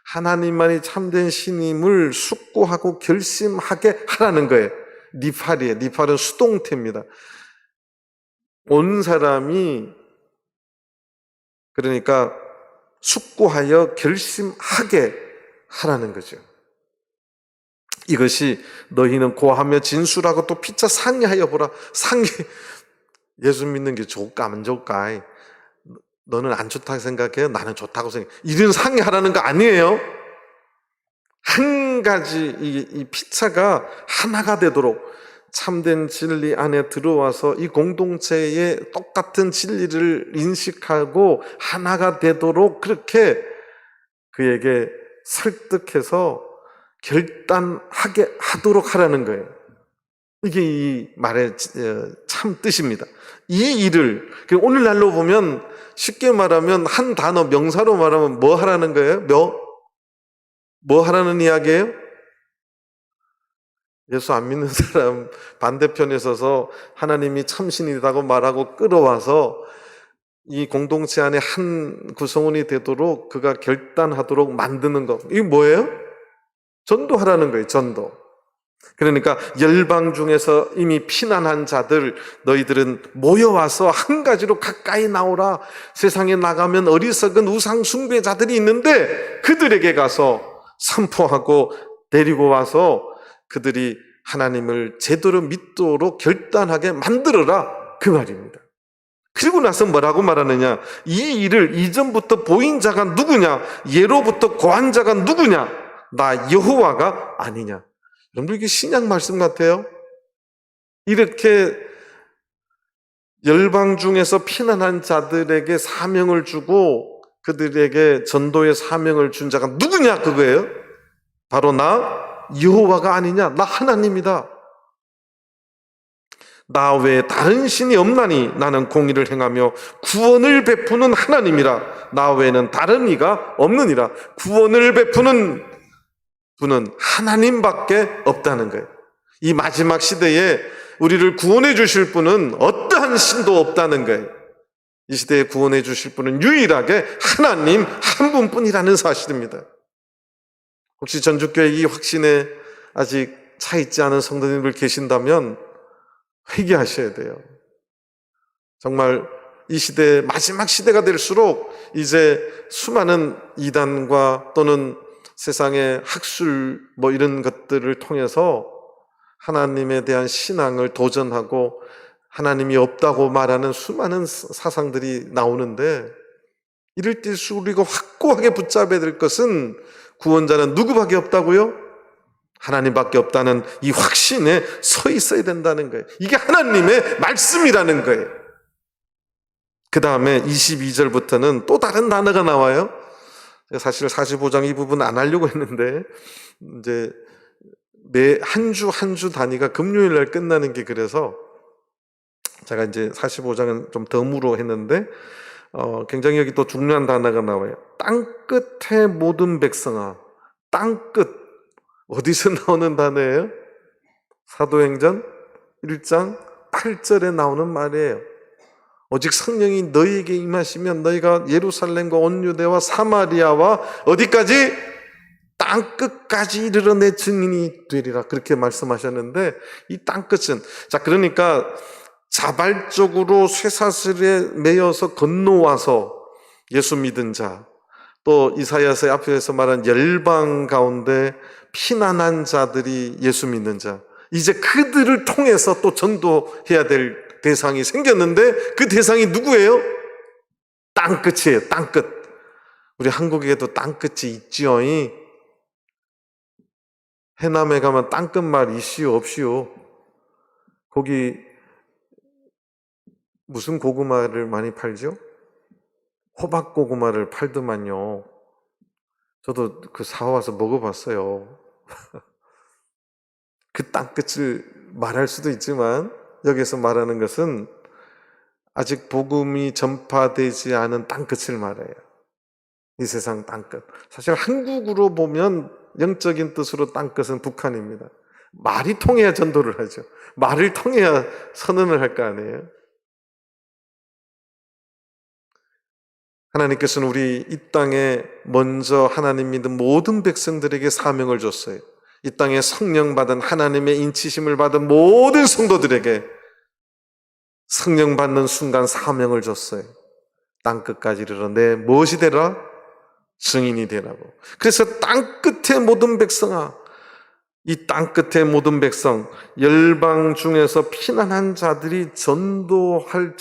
하나님만이 참된 신임을 숙고하고 결심하게 하라는 거예요. 니팔이에요. 니팔은 수동태입니다. 온 사람이, 그러니까 숙고하여 결심하게 하라는 거죠. 이것이 너희는 고하며 진술하고 또 피차 상의하여 보라. 예수 믿는 게 좋을까 안 좋을까? 너는 안 좋다고 생각해요? 나는 좋다고 생각해요. 이런 상의하라는 거 아니에요. 한 가지 이 피차가 하나가 되도록 참된 진리 안에 들어와서 이 공동체의 똑같은 진리를 인식하고 하나가 되도록 그렇게 그에게 설득해서 결단하게 하도록 하라는 거예요. 이게 이 말의 참 뜻입니다. 이 일을 오늘날로 보면 쉽게 말하면 한 단어 명사로 말하면 뭐 하라는 거예요? 뭐 하라는 이야기예요? 예수 안 믿는 사람 반대편에 서서 하나님이 참신이라고 말하고 끌어와서 이 공동체 안에 한 구성원이 되도록 그가 결단하도록 만드는 것. 이게 뭐예요? 전도하라는 거예요. 전도. 그러니까 열방 중에서 이미 피난한 자들, 너희들은 모여와서 한 가지로 가까이 나오라. 세상에 나가면 어리석은 우상 숭배자들이 있는데 그들에게 가서 선포하고 데리고 와서 그들이 하나님을 제대로 믿도록 결단하게 만들어라, 그 말입니다. 그리고 나서 뭐라고 말하느냐? 이 일을 이전부터 보인 자가 누구냐? 예로부터 고한 자가 누구냐? 나 여호와가 아니냐? 여러분, 이게 신약 말씀 같아요. 이렇게 열방 중에서 피난한 자들에게 사명을 주고 그들에게 전도의 사명을 준 자가 누구냐, 그거예요. 바로 나 여호와가 아니냐? 나 하나님이다. 나 외에 다른 신이 없나니 나는 공의를 행하며 구원을 베푸는 하나님이라. 나 외에는 다른 이가 없느니라. 구원을 베푸는 분은 하나님밖에 없다는 거예요. 이 마지막 시대에 우리를 구원해 주실 분은 어떠한 신도 없다는 거예요. 이 시대에 구원해 주실 분은 유일하게 하나님 한 분뿐이라는 사실입니다. 혹시 전주교회 이 확신에 아직 차 있지 않은 성도님들 계신다면 회개하셔야 돼요. 정말 이 시대, 마지막 시대가 될수록 이제 수많은 이단과 또는 세상의 학술 이런 것들을 통해서 하나님에 대한 신앙을 도전하고 하나님이 없다고 말하는 수많은 사상들이 나오는데, 이럴 때일수록 우리가 확고하게 붙잡아야 될 것은 구원자는 누구밖에 없다고요? 하나님밖에 없다는 이 확신에 서 있어야 된다는 거예요. 이게 하나님의 말씀이라는 거예요. 그 다음에 22절부터는 또 다른 단어가 나와요. 사실 45장 이 부분 안 하려고 했는데, 이제 매 한 주 한 주 단위가 금요일 날 끝나는 게, 그래서 제가 이제 45장은 좀 덤으로 했는데, 굉장히 여기 또 중요한 단어가 나와요. 땅끝의 모든 백성아. 땅끝. 어디서 나오는 단어예요? 사도행전 1장 8절에 나오는 말이에요. 오직 성령이 너희에게 임하시면 너희가 예루살렘과 온 유대와 사마리아와 어디까지? 땅끝까지 이르러 내 증인이 되리라. 그렇게 말씀하셨는데, 이 땅끝은, 그러니까 자발적으로 쇠사슬에 매여서 건너와서 예수 믿은 자, 또 이사야서의 앞에서 말한 열방 가운데 피난한 자들이 예수 믿는 자, 이제 그들을 통해서 또 전도해야 될 대상이 생겼는데 그 대상이 누구예요? 땅끝이에요. 땅끝. 우리 한국에도 땅끝이 있지요. 해남에 가면 땅끝마을 있시오 없시오? 거기 무슨 고구마를 많이 팔죠? 호박 고구마를 팔더만요. 저도 그 사와서 먹어봤어요. 그 땅끝을 말할 수도 있지만 여기서 말하는 것은 아직 복음이 전파되지 않은 땅끝을 말해요. 이 세상 땅끝. 사실 한국으로 보면 영적인 뜻으로 땅끝은 북한입니다. 말이 통해야 전도를 하죠. 말을 통해야 선언을 할 거 아니에요. 하나님께서는 우리 이 땅에 먼저 하나님 믿는 모든 백성들에게 사명을 줬어요. 이 땅에 성령 받은 하나님의 인치심을 받은 모든 성도들에게 성령 받는 순간 사명을 줬어요. 땅끝까지 이르러 내 무엇이 되라? 증인이 되라고. 그래서 땅끝의 모든 백성아, 이 땅끝의 모든 백성, 열방 중에서 피난한 자들이 전도한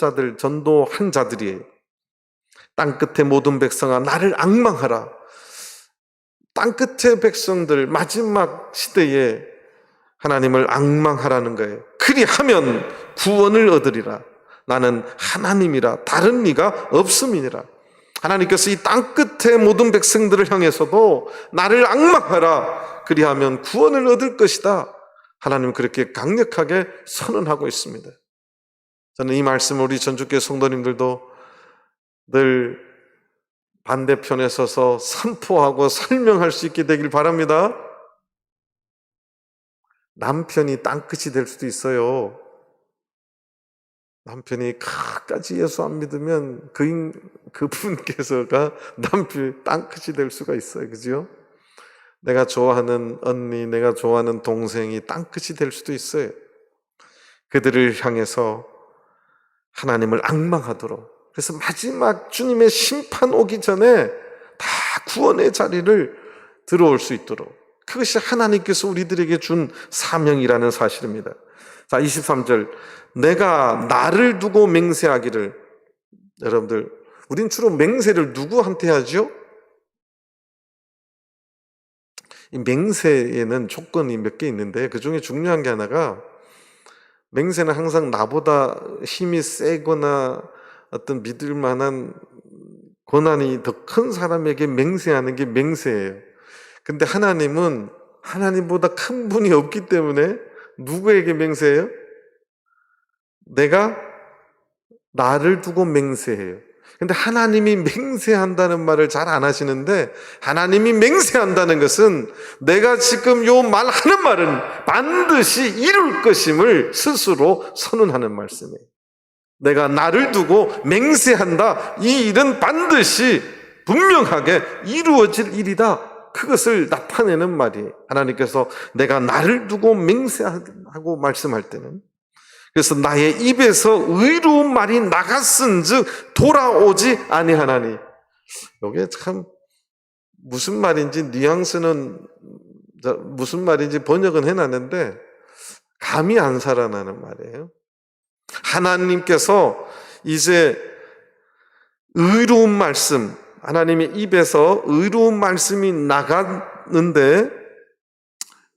자들이에요. 땅끝의 모든 백성아, 나를 앙망하라. 땅끝의 백성들, 마지막 시대에 하나님을 앙망하라는 거예요. 그리하면 구원을 얻으리라. 나는 하나님이라 다른 이가 없음이니라. 하나님께서 이 땅끝의 모든 백성들을 향해서도 나를 앙망하라. 그리하면 구원을 얻을 것이다. 하나님은 그렇게 강력하게 선언하고 있습니다. 저는 이 말씀을 우리 전주교회 성도님들도 늘 반대편에 서서 선포하고 설명할 수 있게 되길 바랍니다. 남편이 땅끝이 될 수도 있어요. 남편이 끝까지 예수 안 믿으면 그분께서가 남편이 땅끝이 될 수가 있어요. 그죠? 내가 좋아하는 언니, 내가 좋아하는 동생이 땅끝이 될 수도 있어요. 그들을 향해서 하나님을 앙망하도록. 그래서 마지막 주님의 심판 오기 전에 다 구원의 자리를 들어올 수 있도록. 그것이 하나님께서 우리들에게 준 사명이라는 사실입니다. 자, 23절. 내가 나를 두고 맹세하기를. 여러분들, 우린 주로 맹세를 누구한테 하죠? 이 맹세에는 조건이 몇 개 있는데 그 중에 중요한 게 하나가, 맹세는 항상 나보다 힘이 세거나 어떤 믿을 만한 권한이 더 큰 사람에게 맹세하는 게 맹세예요. 근데 하나님은 하나님보다 큰 분이 없기 때문에 누구에게 맹세해요? 내가 나를 두고 맹세해요. 근데 하나님이 맹세한다는 말을 잘 안 하시는데, 하나님이 맹세한다는 것은 내가 지금 요 말하는 말은 반드시 이룰 것임을 스스로 선언하는 말씀이에요. 내가 나를 두고 맹세한다. 이 일은 반드시 분명하게 이루어질 일이다. 그것을 나타내는 말이에요. 하나님께서 내가 나를 두고 맹세하고 말씀할 때는, 그래서 나의 입에서 의로운 말이 나갔은즉 돌아오지 아니하나니. 이게 참 무슨 말인지 뉘앙스는 무슨 말인지 번역은 해놨는데 감이 안 살아나는 말이에요. 하나님께서 이제 의로운 말씀, 하나님의 입에서 의로운 말씀이 나갔는데,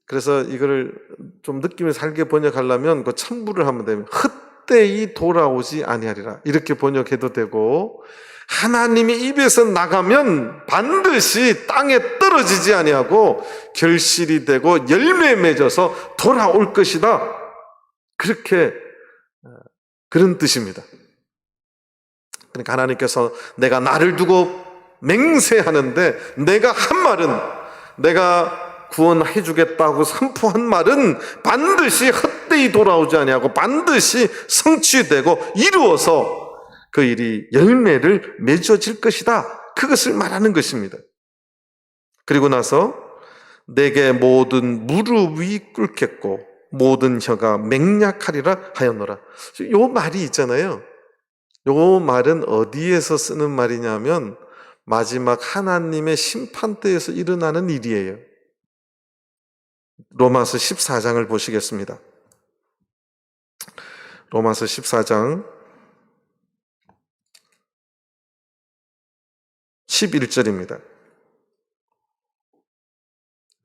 그래서 이거를 좀 느낌을 살게 번역하려면 그 첨부를 하면 되면 헛되이 돌아오지 아니하리라, 이렇게 번역해도 되고, 하나님의 입에서 나가면 반드시 땅에 떨어지지 아니하고 결실이 되고 열매 맺어서 돌아올 것이다. 그런 뜻입니다. 그러니까 하나님께서 내가 나를 두고 맹세하는데, 내가 한 말은, 내가 구원해 주겠다고 선포한 말은 반드시 헛되이 돌아오지 아니하고 반드시 성취되고 이루어서 그 일이 열매를 맺어질 것이다. 그것을 말하는 것입니다. 그리고 나서 내게 모든 무릎이 꿇겠고 모든 혀가 맹약하리라 하였노라. 요 말이 있잖아요. 요 말은 어디에서 쓰는 말이냐면 마지막 하나님의 심판 때에서 일어나는 일이에요. 로마서 14장을 보시겠습니다. 로마서 14장 11절입니다.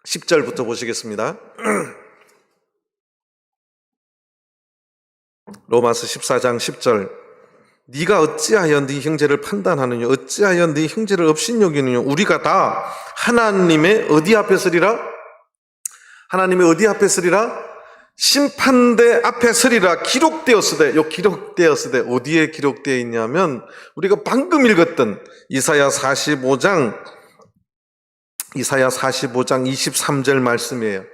10절부터 보시겠습니다. 로마서 14장 10절. 네가 어찌하여 네 형제를 판단하느냐? 어찌하여 네 형제를 업신여기느냐? 우리가 다 하나님의 어디 앞에 서리라? 하나님의 어디 앞에 서리라? 심판대 앞에 서리라. 기록되었으되, 요 기록되었으되 어디에 기록되어 있냐면 우리가 방금 읽었던 이사야 45장 23절 말씀이에요.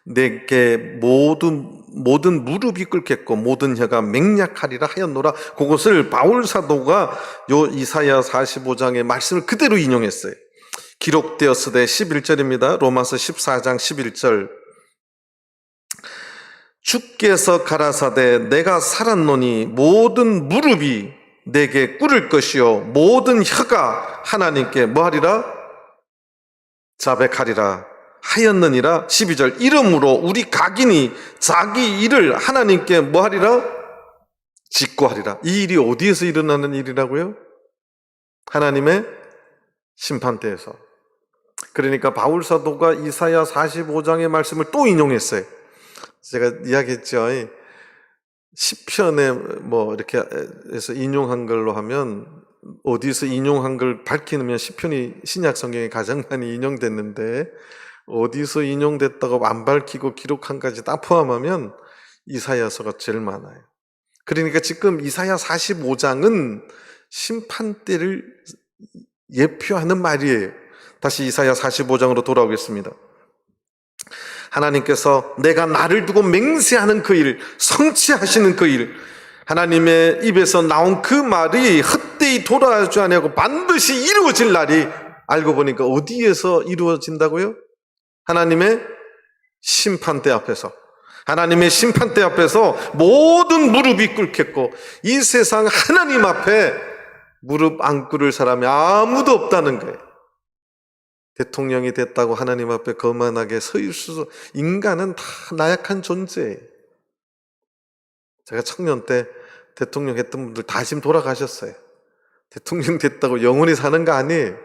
내게 모든 무릎이 꿇겠고 모든 혀가 맹약하리라 하였노라. 그것을 바울 사도가 요 이사야 45장의 말씀을 그대로 인용했어요. 기록되었으되 11절입니다. 로마서 14장 11절. 주께서 가라사대 내가 살았노니 모든 무릎이 내게 꿇을 것이요 모든 혀가 하나님께 뭐하리라? 자백하리라 하였느니라. 12절. 이러므로 우리 각인이 자기 일을 하나님께 뭐하리라? 직고하리라. 이 일이 어디에서 일어나는 일이라고요? 하나님의 심판대에서. 그러니까 바울 사도가 이사야 45장의 말씀을 또 인용했어요. 제가 이야기했죠. 시편에 뭐 이렇게 해서 인용한 걸로 하면 어디서 인용한 걸 밝히면 시편이 신약 성경에 가장 많이 인용됐는데 어디서 인용됐다고 안 밝히고 기록한까지 다 포함하면 이사야서가 제일 많아요. 그러니까 지금 이사야 45장은 심판대를 예표하는 말이에요. 다시 이사야 45장으로 돌아오겠습니다. 하나님께서 내가 나를 두고 맹세하는 그 일, 성취하시는 그 일, 하나님의 입에서 나온 그 말이 헛되이 돌아가지 아니하고 반드시 이루어질 날이 알고 보니까 어디에서 이루어진다고요? 하나님의 심판대 앞에서. 하나님의 심판대 앞에서 모든 무릎이 꿇겠고 이 세상 하나님 앞에 무릎 안 꿇을 사람이 아무도 없다는 거예요. 대통령이 됐다고 하나님 앞에 거만하게 서 있을 수, 인간은 다 나약한 존재예요. 제가 청년 때 대통령 했던 분들 다 지금 돌아가셨어요. 대통령 됐다고 영원히 사는 거 아니에요.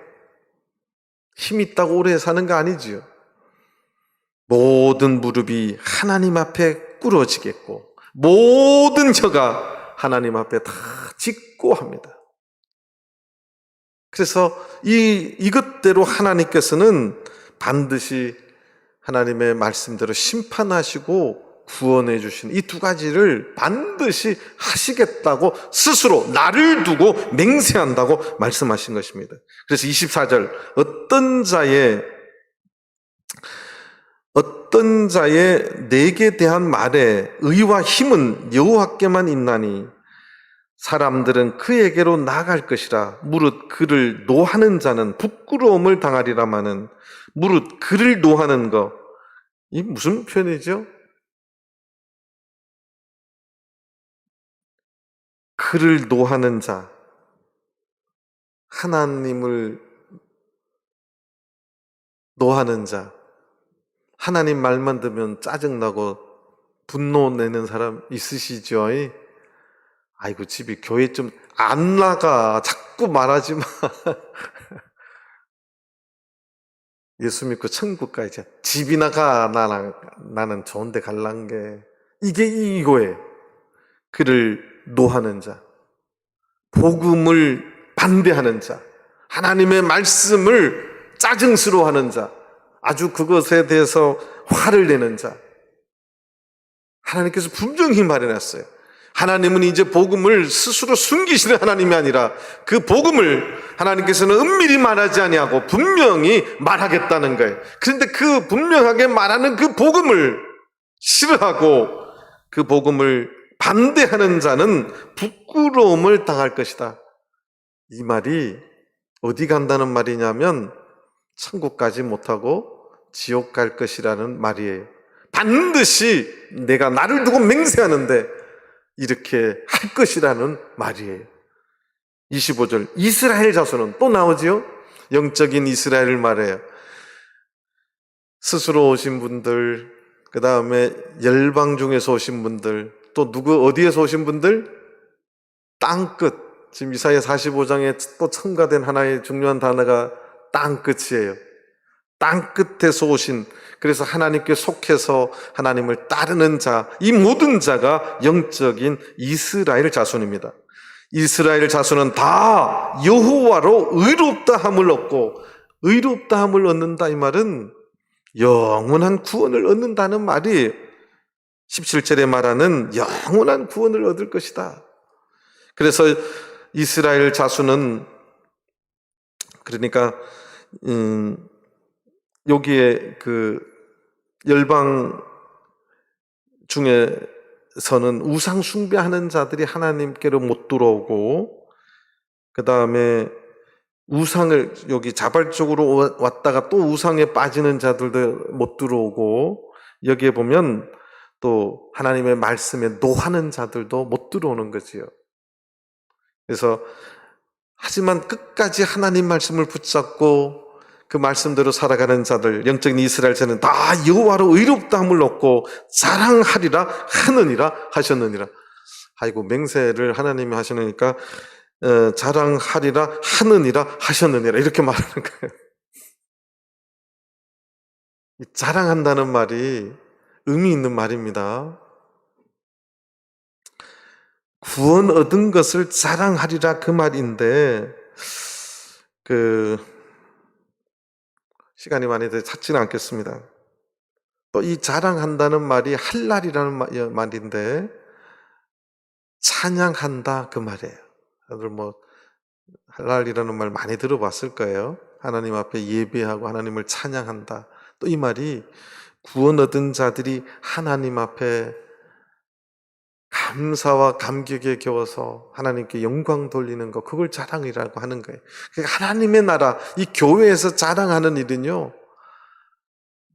힘 있다고 오래 사는 거 아니지요. 모든 무릎이 하나님 앞에 꿇어지겠고 모든 혀가 하나님 앞에 다 짓고 합니다. 그래서 이것대로 하나님께서는 반드시 하나님의 말씀대로 심판하시고 구원해 주시는 이 두 가지를 반드시 하시겠다고 스스로 나를 두고 맹세한다고 말씀하신 것입니다. 그래서 24절 어떤 자의 내게 대한 말에 의와 힘은 여호와께만 있나니 사람들은 그에게로 나아갈 것이라. 무릇 그를 노하는 자는 부끄러움을 당하리라마는. 무릇 그를 노하는 거, 이 무슨 표현이죠? 그를 노하는 자, 하나님을 노하는 자. 하나님 말만 들으면 짜증나고 분노 내는 사람 있으시죠? 아이고 집이 교회 좀 안 나가, 자꾸 말하지 마. 예수 믿고 천국 가야지. 집이나 가. 나는 좋은 데 갈란 게. 이게 이거예요. 그를 노하는 자, 복음을 반대하는 자, 하나님의 말씀을 짜증스러워하는 자, 아주 그것에 대해서 화를 내는 자. 하나님께서 분명히 말해놨어요. 하나님은 이제 복음을 스스로 숨기시는 하나님이 아니라 그 복음을 하나님께서는 은밀히 말하지 아니하고 분명히 말하겠다는 거예요. 그런데 그 분명하게 말하는 그 복음을 싫어하고 그 복음을 반대하는 자는 부끄러움을 당할 것이다. 이 말이 어디 간다는 말이냐면 천국 가지 못하고 지옥 갈 것이라는 말이에요. 반드시 내가 나를 두고 맹세하는데 이렇게 할 것이라는 말이에요. 25절 이스라엘 자손은 또 나오지요. 영적인 이스라엘을 말해요. 스스로 오신 분들, 그 다음에 열방 중에서 오신 분들, 또 누구 어디에서 오신 분들? 땅끝. 지금 이사야 45장에 또 첨가된 하나의 중요한 단어가 땅끝이에요. 땅끝에서 오신, 그래서 하나님께 속해서 하나님을 따르는 자, 이 모든 자가 영적인 이스라엘 자손입니다. 이스라엘 자손은 다 여호와로 의롭다함을 얻고, 의롭다함을 얻는다 이 말은 영원한 구원을 얻는다는 말이 17절에 말하는 영원한 구원을 얻을 것이다. 그래서 이스라엘 자손은, 그러니까 여기에 그 열방 중에서는 우상 숭배하는 자들이 하나님께로 못 들어오고, 그 다음에 우상을 여기 자발적으로 왔다가 또 우상에 빠지는 자들도 못 들어오고, 여기에 보면 또 하나님의 말씀에 노하는 자들도 못 들어오는 거지요. 그래서 하지만 끝까지 하나님 말씀을 붙잡고 그 말씀대로 살아가는 자들, 영적인 이스라엘 자는 다 여호와로 의롭다함을 얻고 자랑하리라 하느니라 하셨느니라. 아이고, 맹세를 하나님이 하시니까 자랑하리라 하느니라 하셨느니라 이렇게 말하는 거예요. 자랑한다는 말이 의미 있는 말입니다. 구원 얻은 것을 자랑하리라 그 말인데, 시간이 많이 돼서 찾지는 않겠습니다. 또 이 자랑한다는 말이 할랄이라는 말인데, 찬양한다 그 말이에요. 다들 할랄이라는 말 많이 들어봤을 거예요. 하나님 앞에 예배하고 하나님을 찬양한다. 또 이 말이 구원 얻은 자들이 하나님 앞에 감사와 감격에 겨워서 하나님께 영광 돌리는 것, 그걸 자랑이라고 하는 거예요. 하나님의 나라, 이 교회에서 자랑하는 일은요,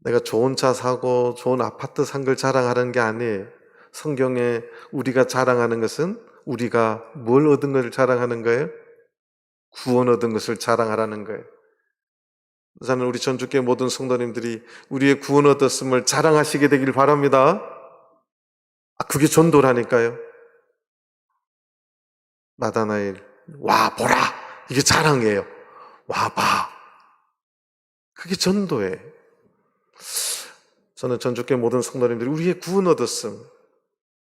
내가 좋은 차 사고 좋은 아파트 산 걸 자랑하는 게 아니에요. 성경에 우리가 자랑하는 것은 우리가 뭘 얻은 것을 자랑하는 거예요? 구원 얻은 것을 자랑하라는 거예요. 저는 우리 전주교회 모든 성도님들이 우리의 구원 얻었음을 자랑하시게 되길 바랍니다. 그게 전도라니까요. 나다나엘, 와 보라, 이게 자랑이에요. 와 봐, 그게 전도예요. 저는 전주교회 모든 성도님들이 우리의 구원 얻었음,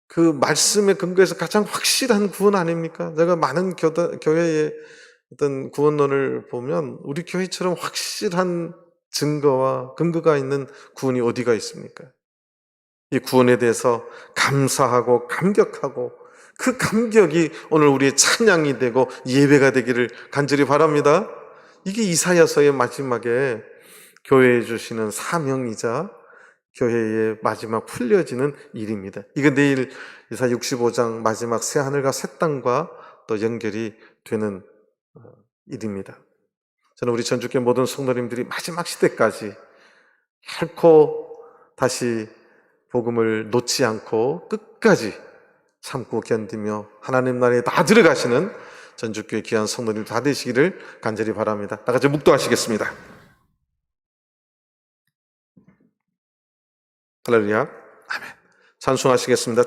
그 말씀에 근거해서 가장 확실한 구원 아닙니까? 제가 많은 교회의 어떤 구원론을 보면 우리 교회처럼 확실한 증거와 근거가 있는 구원이 어디가 있습니까? 이 구원에 대해서 감사하고 감격하고, 그 감격이 오늘 우리의 찬양이 되고 예배가 되기를 간절히 바랍니다. 이게 이사야서의 마지막에 교회에 주시는 사명이자 교회의 마지막 풀려지는 일입니다. 이게 내일 이사야 65장 마지막 새 하늘과 새 땅과 또 연결이 되는 일입니다. 저는 우리 전주교회 모든 성도님들이 마지막 시대까지 결코 다시 복음을 놓지 않고 끝까지 참고 견디며 하나님 나라에 다 들어가시는 전주교회 귀한 성도님 다 되시기를 간절히 바랍니다. 다 같이 묵도하시겠습니다. 할렐루야. 아멘. 찬송하시겠습니다.